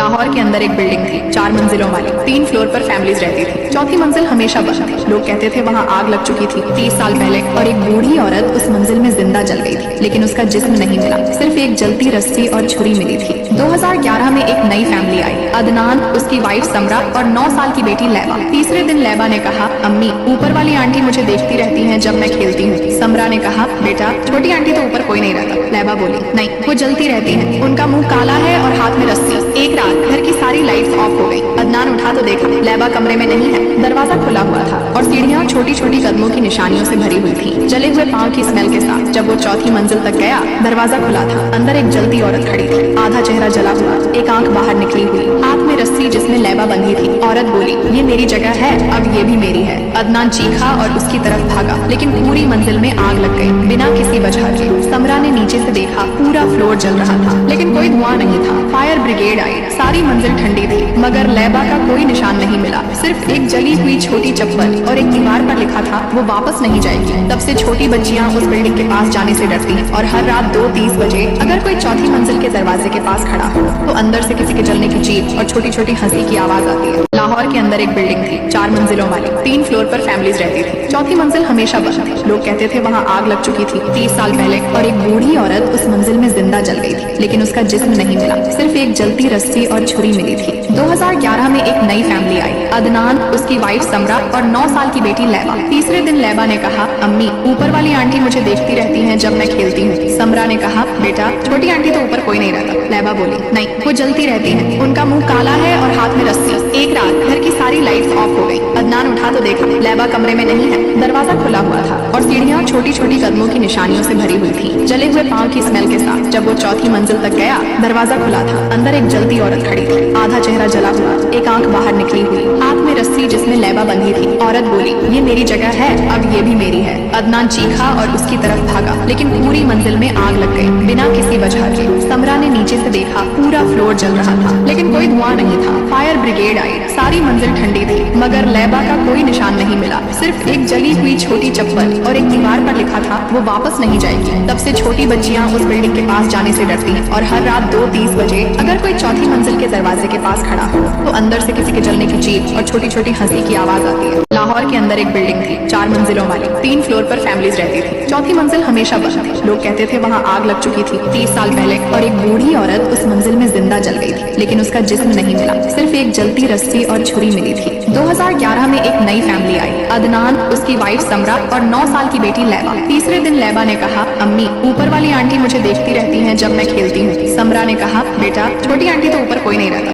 लाहौर के अंदर एक बिल्डिंग थी, 4 मंजिलों वाली। 3 फ्लोर पर फैमिलीज रहती थी। चौथी मंजिल हमेशा बंद थी। लोग कहते थे वहाँ आग लग चुकी थी 30 साल पहले, और एक बूढ़ी औरत उस मंजिल में जिंदा जल गई थी, लेकिन उसका जिस्म नहीं मिला, सिर्फ एक जलती रस्सी और छुरी मिली थी। 2011 में एक नई फैमिली आई, अदनान, उसकी वाइफ समरा और 9 साल की बेटी लैबा। तीसरे दिन लैबा ने कहा, अम्मी, ऊपर वाली आंटी मुझे देखती रहती हैं जब मैं खेलती हूँ। समरा ने कहा, बेटा, छोटी आंटी तो ऊपर कोई नहीं रहता। लैबा बोली, नहीं, वो जलती रहती है, उनका मुंह काला है और हाथ में रस्सी। एक रात घर की सारी लाइट्स ऑफ हो गई। अदनान उठा तो देखा, लैबा कमरे में नहीं है। दरवाजा खुला हुआ था और सीढ़ियाँ छोटी छोटी कदमों की निशानियों से भरी हुई थी, जले हुए पाँव की स्मेल के साथ। जब वो चौथी मंजिल तक गया, दरवाजा खुला था। अंदर एक जलती औरत खड़ी थी, आधा चेहरा जला हुआ, एक आंख बाहर निकली हुई, हाथ में रस्सी जिसमें लैबा बंधी थी। औरत बोली, ये मेरी जगह है, अब ये भी मेरी है। अदनान चीखा और उसकी तरफ भागा, लेकिन पूरी मंजिल में आग लग गई, बिना किसी वजह के। समरा ने नीचे से देखा, पूरा फ्लोर जल रहा था, लेकिन कोई धुआं नहीं था। फायर ब्रिगेड आई, सारी मंजिल ठंडी थी, मगर लैबा का कोई निशान नहीं मिला। सिर्फ एक जली हुई छोटी चप्पल और एक दीवार पर लिखा था, वो वापस नहीं जाएगी। तब से छोटी बच्चियां उस बिल्डिंग के पास जाने से डरती हैं, और हर रात 2:30 बजे अगर कोई चौथी मंजिल के दरवाजे के पास खड़ा हो तो अंदर से किसी के जलने की चीख और छोटी छोटी हंसी की आवाज आती है। लाहौर के अंदर एक बिल्डिंग थी, 4 मंजिलों वाली। 3 फ्लोर पर फैमिलीज रहती थी। चौथी मंजिल हमेशा बंद थी। लोग कहते थे वहाँ आग लग चुकी थी 30 साल पहले, और एक बूढ़ी औरत उस मंजिल में जिंदा जल गई थी, लेकिन उसका जिस्म नहीं मिला, सिर्फ एक जलती रस्सी और छुरी मिली थी। 2011 में एक नई फैमिली आई, अदनान, उसकी वाइफ समरा और 9 साल की बेटी लैबा। तीसरे दिन लैबा ने कहा, अम्मी, ऊपर वाली आंटी मुझे देखती रहती हैं जब मैं खेलती हूँ। समरा ने कहा, बेटा, छोटी आंटी तो ऊपर कोई नहीं रहता। लैबा बोली, नहीं, वो जलती रहती है, उनका मुंह काला है और हाथ में रस्सी। एक रात घर की सारी लाइट्स ऑफ हो गई। अदनान उठा तो देखा, लैबा कमरे में नहीं है। दरवाजा खुला हुआ था और सीढ़ियाँ छोटी छोटी कदमों की निशानियों से भरी हुई थी, जले हुए पाँव की स्मेल के साथ। जब वो चौथी मंजिल तक गया, दरवाजा खुला था। अंदर एक जलती औरत खड़ी थी, आधा चेहरा जला हुआ, एक आंख बाहर निकली हुई, हाथ में रस्सी जिसमें लैबा बंधी थी। औरत बोली, ये मेरी जगह है, अब ये भी मेरी है। अदनान चीखा और उसकी तरफ भागा, लेकिन पूरी मंजिल में आग लग गई, बिना किसी वजह के। समरा ने नीचे से देखा, पूरा फ्लोर जल रहा था, लेकिन कोई धुआं नहीं था। फायर ब्रिगेड आई, सारी मंजिल ठंडी थी, मगर लैबा का कोई निशान नहीं मिला, सिर्फ एक जली हुई छोटी चप्पल और एक दीवार पर लिखा था, वो वापस नहीं जाएगी। तब से छोटी बच्चियां उस बिल्डिंग के पास जाने से डरती हैं, और हर रात 2:30 बजे अगर कोई चौथी मंजिल के दरवाजे के पास खड़ा हो तो अंदर से किसी के जलने की चीख और छोटी छोटी हंसी की आवाज आती है। लाहौर के अंदर एक बिल्डिंग थी, 4 मंजिलों वाली। 3 फ्लोर पर फैमिलीज रहती थी। चौथी मंजिल हमेशा बंद थी। लोग कहते थे वहाँ आग लग चुकी थी 30 साल पहले, और एक बूढ़ी औरत उस मंजिल में जिंदा जल गई थी, लेकिन उसका जिस्म नहीं मिला, सिर्फ एक जलती रस्सी और छुरी मिली थी। 2011 में एक नई फैमिली आई, अदनान, उसकी वाइफ समरा और 9 साल की बेटी लैबा। तीसरे दिन लैबा ने कहा, अम्मी, ऊपर वाली आंटी मुझे देखती रहती हैं जब मैं खेलती हूँ। समरा ने कहा, बेटा, छोटी आंटी तो ऊपर कोई नहीं रहता।